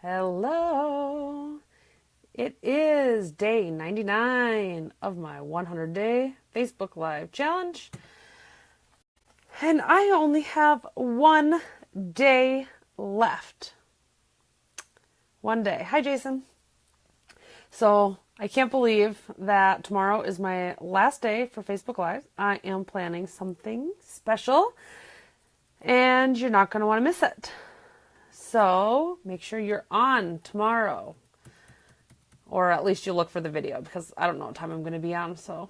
Hello. It is day 99 of my 100-day Facebook Live challenge. And I only have one day left. One day. Hi, Jason. So I can't believe that tomorrow is my last day for Facebook Live. I am planning something special, and you're not going to want to miss it. So make sure you're on tomorrow, or at least you look for the video, because I don't know what time I'm going to be on, so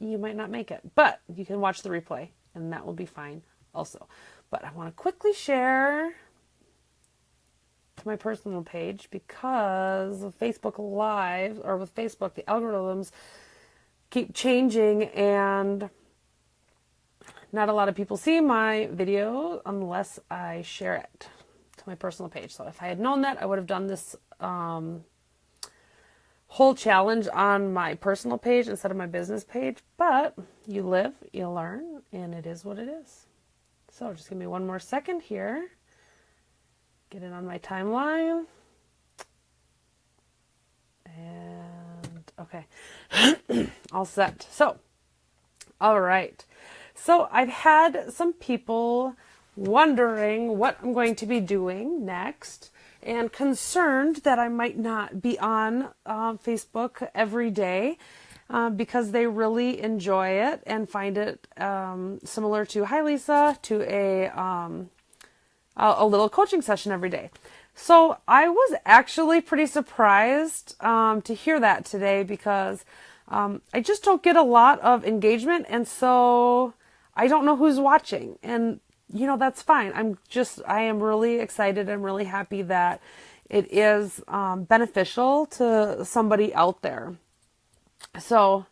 you might not make it. But you can watch the replay, and that will be fine also. But I want to quickly share to my personal page, because of Facebook Live, or with Facebook, the algorithms keep changing, and not a lot of people see my video unless I share it to my personal page. So if I had known that, I would have done this whole challenge on my personal page instead of my business page. But you live, you learn, and it is what it is. So just give me one more second here. Get it on my timeline. And okay. All set. So, all right. So I've had some people wondering what I'm going to be doing next, and concerned that I might not be on Facebook every day because they really enjoy it and find it similar to, hi Lisa, to a little coaching session every day. So I was actually pretty surprised to hear that today, because I just don't get a lot of engagement, and so I don't know who's watching, and that's fine. I am really excited. I'm really happy that it is beneficial to somebody out there. So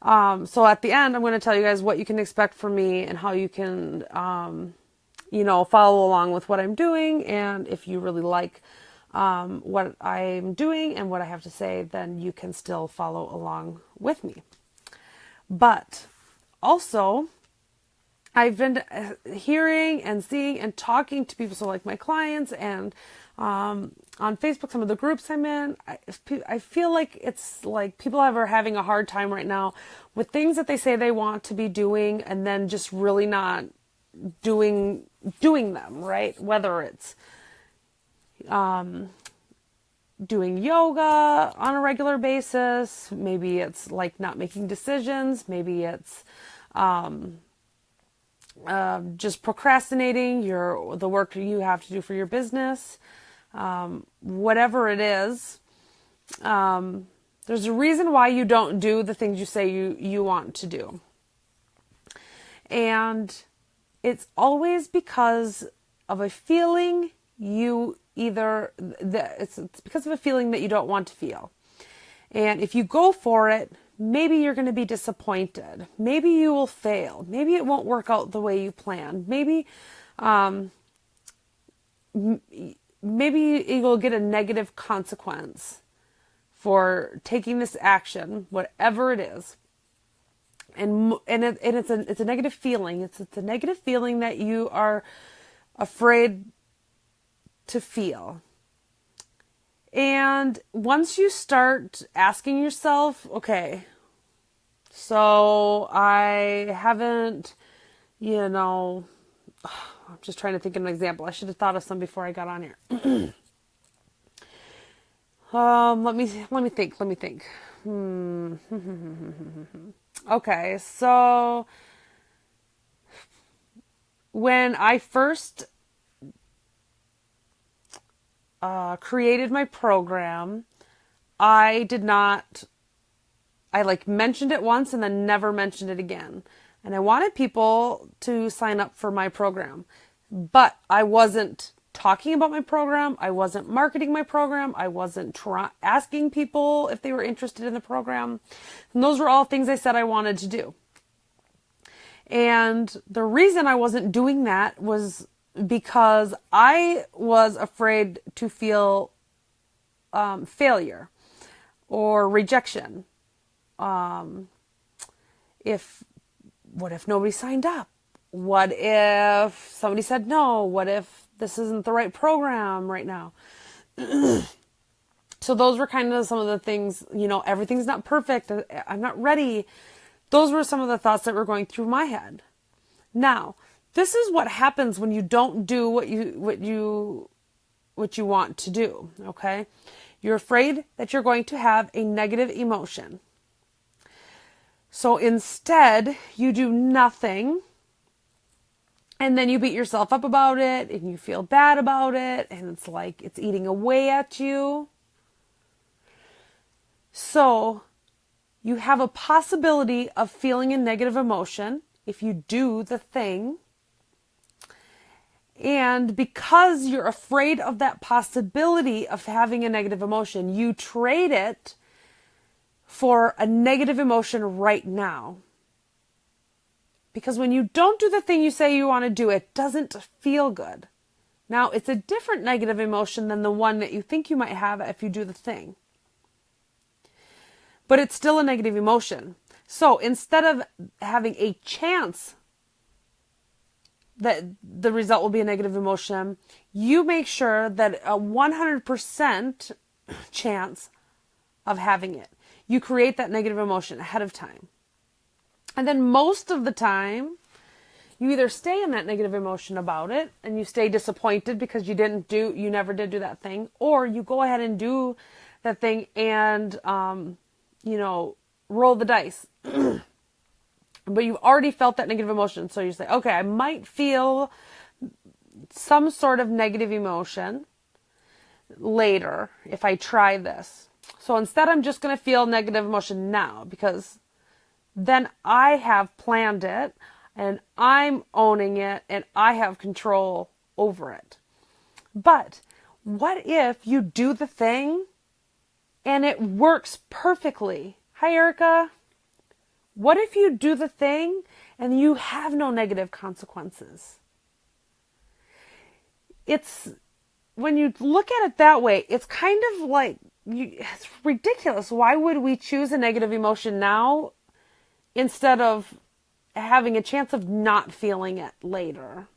at the end, I'm going to tell you guys what you can expect from me and how you can, follow along with what I'm doing. And if you really like what I'm doing and what I have to say, then you can still follow along with me. But also, I've been hearing and seeing and talking to people, so like my clients, and on Facebook, some of the groups I'm in, I feel like it's like people are having a hard time right now with things that they say they want to be doing and then just really not doing them, right? Whether it's doing yoga on a regular basis, maybe it's like not making decisions, maybe it's just procrastinating the work you have to do for your business. Whatever it is, there's a reason why you don't do the things you say you want to do. And it's always because of a feeling it's because of a feeling that you don't want to feel. And if you go for it, maybe you're going to be disappointed. Maybe you will fail. Maybe it won't work out the way you planned. Maybe you will get a negative consequence for taking this action, whatever it is. And it's a negative feeling. It's a negative feeling that you are afraid to feel. And once you start asking yourself, okay, so I haven't, I'm just trying to think of an example. I should have thought of some before I got on here. Let me think. Okay, so when I first created my program, I mentioned it once and then never mentioned it again. And I wanted people to sign up for my program, but I wasn't talking about my program. I wasn't marketing my program. I wasn't asking people if they were interested in the program. And those were all things I said I wanted to do. And the reason I wasn't doing that was because I was afraid to feel failure or rejection. What if nobody signed up? What if somebody said no? What if this isn't the right program right now. So those were kind of some of the things, everything's not perfect. I'm not ready. Those were some of the thoughts that were going through my head. Now, this is what happens when you don't do what you want to do, okay? You're afraid that you're going to have a negative emotion. So instead, you do nothing, and then you beat yourself up about it, and you feel bad about it, and it's like it's eating away at you. So you have a possibility of feeling a negative emotion if you do the thing. And because you're afraid of that possibility of having a negative emotion, you trade it for a negative emotion right now. Because when you don't do the thing you say you want to do, it doesn't feel good. Now, it's a different negative emotion than the one that you think you might have if you do the thing. But it's still a negative emotion. So instead of having a chance that the result will be a negative emotion, you make sure that a 100% chance of having it. You create that negative emotion ahead of time. And then most of the time, you either stay in that negative emotion about it and you stay disappointed because you never did do that thing, or you go ahead and do that thing and, roll the dice. But you've already felt that negative emotion. So you say, okay, I might feel some sort of negative emotion later if I try this. So instead, I'm just going to feel negative emotion now, because then I have planned it and I'm owning it and I have control over it. But what if you do the thing and it works perfectly? Hi, Erica. What if you do the thing and you have no negative consequences? When you look at it that way, it's kind of like, it's ridiculous. Why would we choose a negative emotion now instead of having a chance of not feeling it later?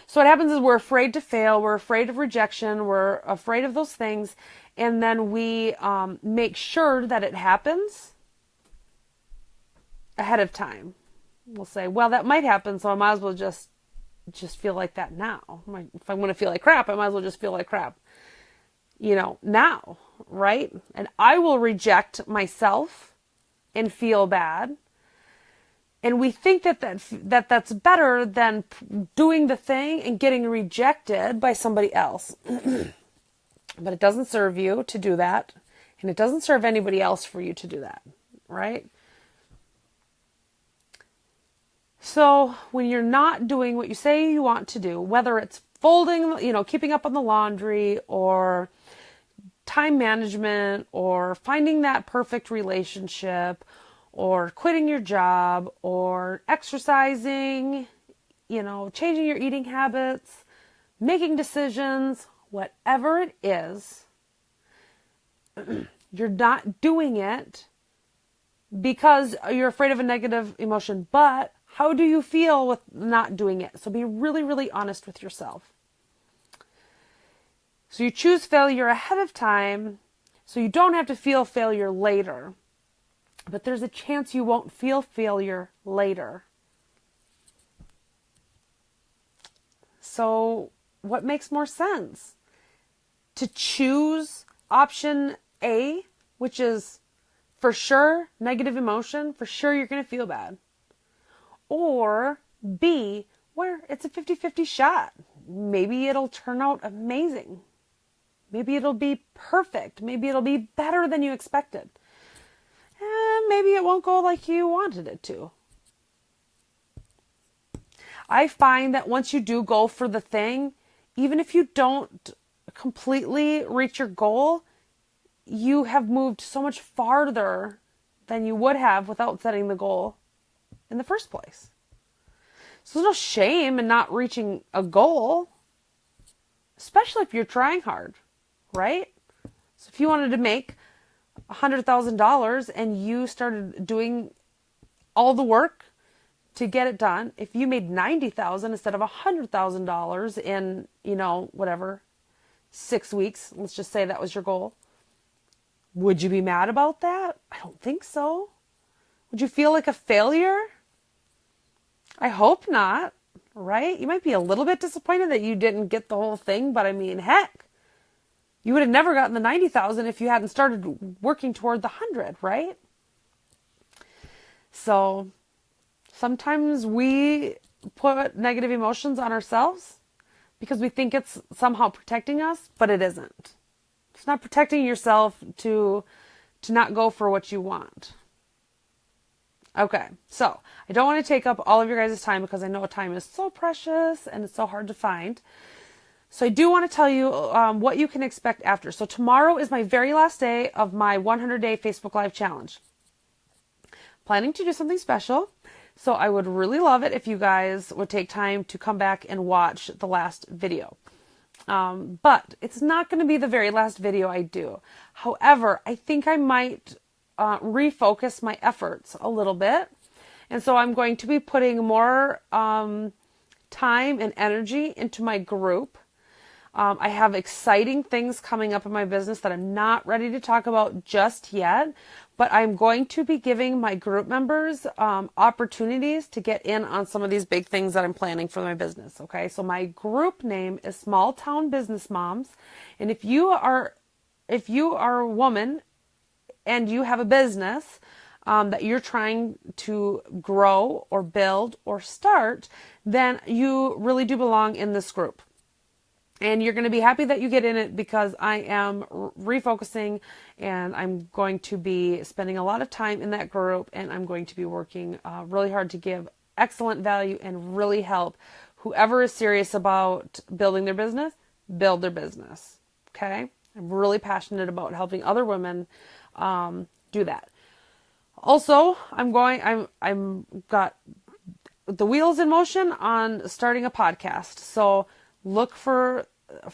So what happens is we're afraid to fail, we're afraid of rejection, we're afraid of those things, and then we make sure that it happens ahead of time. We'll say, well, that might happen, so I might as well just feel like that now. If I'm going to feel like crap, I might as well just feel like crap, now, right? And I will reject myself and feel bad. And we think that's better than doing the thing and getting rejected by somebody else. But it doesn't serve you to do that. And it doesn't serve anybody else for you to do that, right? So when you're not doing what you say you want to do, whether it's folding, keeping up on the laundry, or time management, or finding that perfect relationship, or quitting your job, or exercising, changing your eating habits, making decisions, whatever it is, you're not doing it because you're afraid of a negative emotion. But how do you feel with not doing it? So be really, really honest with yourself. So you choose failure ahead of time so you don't have to feel failure later. But there's a chance you won't feel failure later. So what makes more sense? To choose option A, which is for sure negative emotion, for sure you're going to feel bad. Or B, where it's a 50-50 shot. Maybe it'll turn out amazing. Maybe it'll be perfect. Maybe it'll be better than you expected. And maybe it won't go like you wanted it to. I find that once you do go for the thing, even if you don't completely reach your goal, you have moved so much farther than you would have without setting the goal in the first place. So there's no shame in not reaching a goal, especially if you're trying hard, right? So if you wanted to make $100,000 and you started doing all the work to get it done, if you made $90,000 instead of $100,000 in, whatever, 6 weeks, let's just say that was your goal, would you be mad about that? I don't think so. Would you feel like a failure? I hope not, right? You might be a little bit disappointed that you didn't get the whole thing, but I mean, heck, you would have never gotten the 90,000 if you hadn't started working toward the 100, right? So sometimes we put negative emotions on ourselves because we think it's somehow protecting us, but it isn't. It's not protecting yourself to not go for what you want. Okay, so I don't want to take up all of your guys' time because I know time is so precious and it's so hard to find. So I do want to tell you what you can expect after. So tomorrow is my very last day of my 100-day Facebook Live challenge. Planning to do something special. So I would really love it if you guys would take time to come back and watch the last video. But it's not going to be the very last video I do. However, I think I might refocus my efforts a little bit. And so I'm going to be putting more time and energy into my group. I have exciting things coming up in my business that I'm not ready to talk about just yet, but I'm going to be giving my group members opportunities to get in on some of these big things that I'm planning for my business. Okay, so my group name is Small Town Business Moms, and if you are a woman and you have a business that you're trying to grow or build or start, then you really do belong in this group. And you're going to be happy that you get in it because I am refocusing and I'm going to be spending a lot of time in that group, and I'm going to be working really hard to give excellent value and really help whoever is serious about building their business, build their business. Okay? I'm really passionate about helping other women do that. Also, I'm got the wheels in motion on starting a podcast. So look for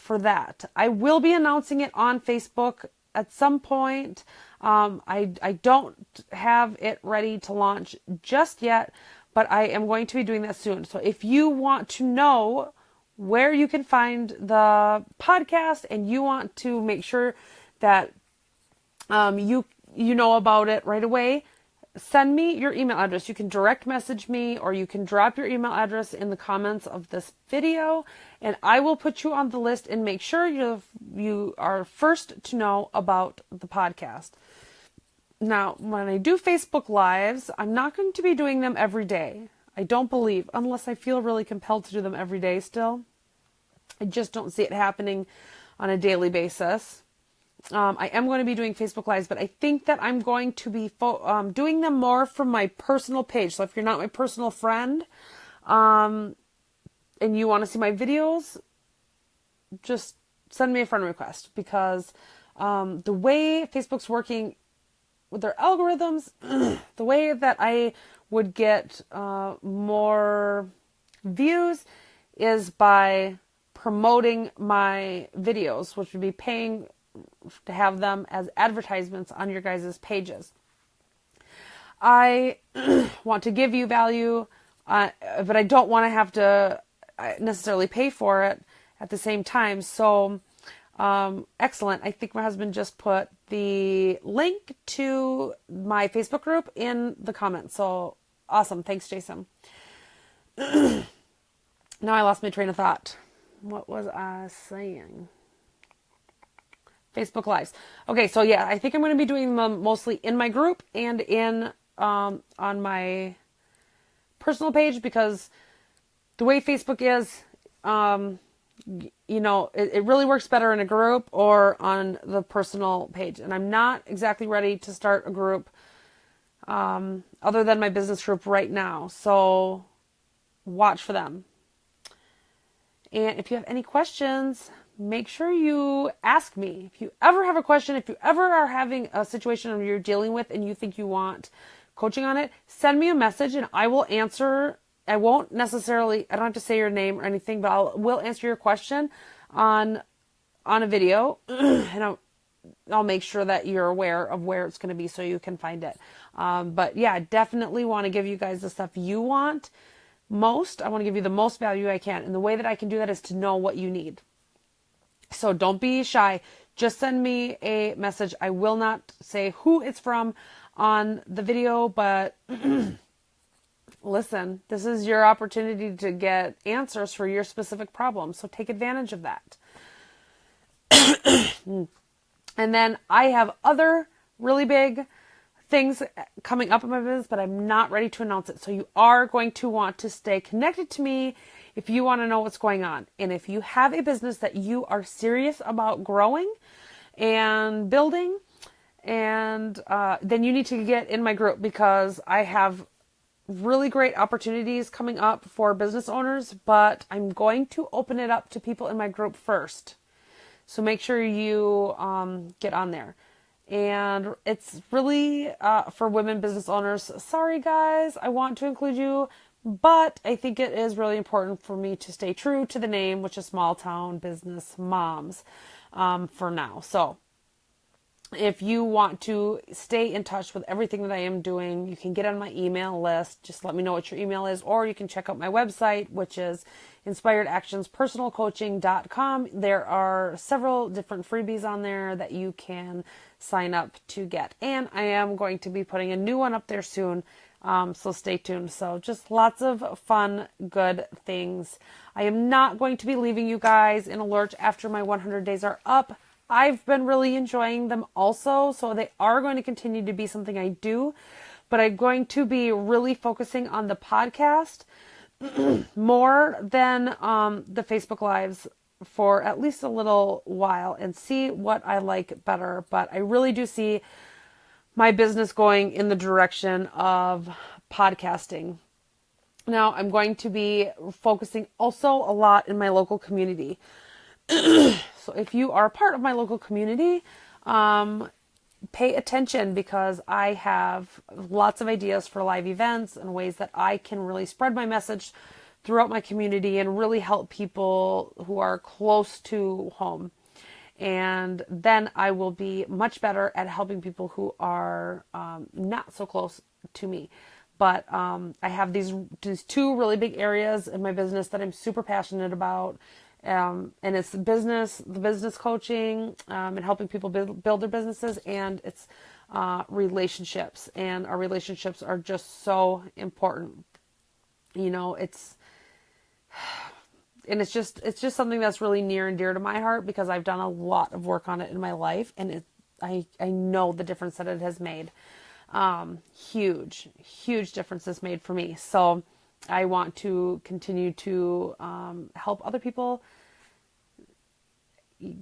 that. I will be announcing it on Facebook at some point. I don't have it ready to launch just yet, but I am going to be doing that soon. So if you want to know where you can find the podcast and you want to make sure that you know about it right away, send me your email address. You can direct message me or you can drop your email address in the comments of this video, and I will put you on the list and make sure you are first to know about the podcast. Now, when I do Facebook Lives, I'm not going to be doing them every day. I don't believe, unless I feel really compelled to do them every day still. I just don't see it happening on a daily basis. I am going to be doing Facebook Lives, but I think that I'm going to be doing them more from my personal page. So if you're not my personal friend, and you want to see my videos, just send me a friend request, because the way Facebook's working with their algorithms, the way that I would get more views is by promoting my videos, which would be paying to have them as advertisements on your guys' pages. I want to give you value, but I don't want to have to necessarily pay for it at the same time. So, excellent. I think my husband just put the link to my Facebook group in the comments. So awesome. Thanks, Jason. Now I lost my train of thought. What was I saying? Facebook Lives. Okay, so yeah, I think I'm going to be doing them mostly in my group and in on my personal page, because the way Facebook is, it really works better in a group or on the personal page. And I'm not exactly ready to start a group other than my business group right now. So watch for them. And if you have any questions, make sure you ask me. If you ever have a question, if you ever are having a situation you're dealing with and you think you want coaching on it, send me a message and I will answer. I don't have to say your name or anything, but will answer your question on a video. And I'll make sure that you're aware of where it's going to be so you can find it. But yeah, definitely want to give you guys the stuff you want most. I want to give you the most value I can. And the way that I can do that is to know what you need. So don't be shy. Just send me a message. I will not say who it's from on the video, but listen, this is your opportunity to get answers for your specific problem. So take advantage of that. And then I have other really big things coming up in my business, but I'm not ready to announce it. So you are going to want to stay connected to me if you want to know what's going on. And if you have a business that you are serious about growing and building, and then you need to get in my group, because I have really great opportunities coming up for business owners, but I'm going to open it up to people in my group first. So make sure you get on there. And it's really for women business owners. Sorry, guys, I want to include you, but I think it is really important for me to stay true to the name, which is Small Town Business Moms for now. So if you want to stay in touch with everything that I am doing, you can get on my email list. Just let me know what your email is, or you can check out my website, which is inspiredactionspersonalcoaching.com. There are several different freebies on there that you can sign up to get. And I am going to be putting a new one up there soon, so stay tuned. So just lots of fun, good things. I am not going to be leaving you guys in a lurch after my 100 days are up. I've been really enjoying them also, so they are going to continue to be something I do, but I'm going to be really focusing on the podcast more than the Facebook Lives for at least a little while, and see what I like better. But I really do see my business going in the direction of podcasting. Now, I'm going to be focusing also a lot in my local community. So if you are a part of my local community, pay attention, because I have lots of ideas for live events and ways that I can really spread my message throughout my community and really help people who are close to home. And then I will be much better at helping people who are not so close to me. But I have these two really big areas in my business that I'm super passionate about. And it's the business coaching, and helping people build their businesses, and it's relationships. And our relationships are just so important. You know, it's just something that's really near and dear to my heart, because I've done a lot of work on it in my life, and I know the difference that it has made. Huge difference it's made for me. So I want to continue to help other people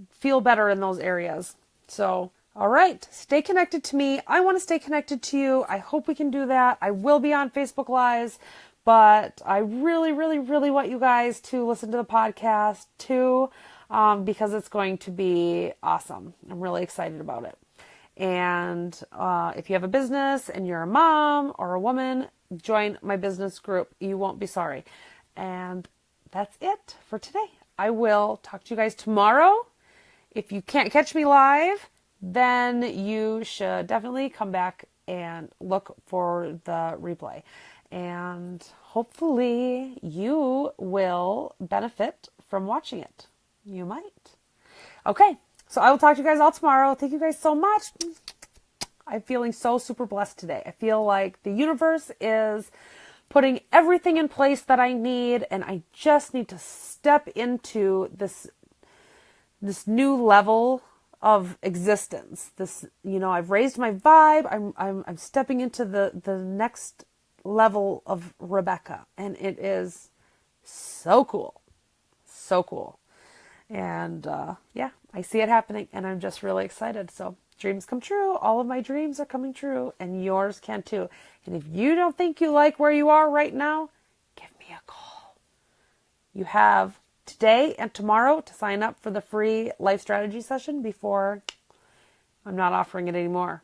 feel better in those areas. So, all right, stay connected to me. I want to stay connected to you. I hope we can do that. I will be on Facebook Lives, but I really, really, really want you guys to listen to the podcast too, because it's going to be awesome. I'm really excited about it. And if you have a business and you're a mom or a woman, join my business group. You won't be sorry. And that's it for today. I will talk to you guys tomorrow. If you can't catch me live, then you should definitely come back and look for the replay. And hopefully you will benefit from watching it. You might. Okay, so I will talk to you guys all tomorrow. Thank you guys so much. I'm feeling so super blessed today. I feel like the universe is putting everything in place that I need, and I just need to step into this new level of existence. This, I've raised my vibe. I'm stepping into the next level of Rebecca, and it is so cool. So cool. And yeah, I see it happening, and I'm just really excited. So dreams come true. All of my dreams are coming true, and yours can too. And if you don't think you like where you are right now, give me a call. You have today and tomorrow to sign up for the free life strategy session before I'm not offering it anymore.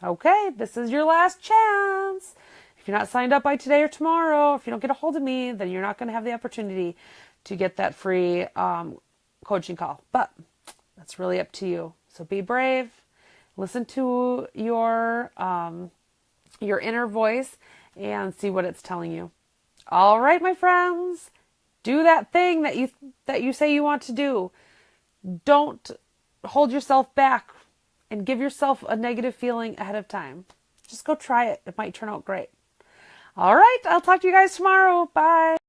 Okay, this is your last chance. If you're not signed up by today or tomorrow, if you don't get a hold of me, then you're not going to have the opportunity to get that free coaching call. But that's really up to you. So be brave. Listen to your inner voice and see what it's telling you. All right, my friends, do that thing that you say you want to do. Don't hold yourself back and give yourself a negative feeling ahead of time. Just go try it. It might turn out great. All right, I'll talk to you guys tomorrow. Bye.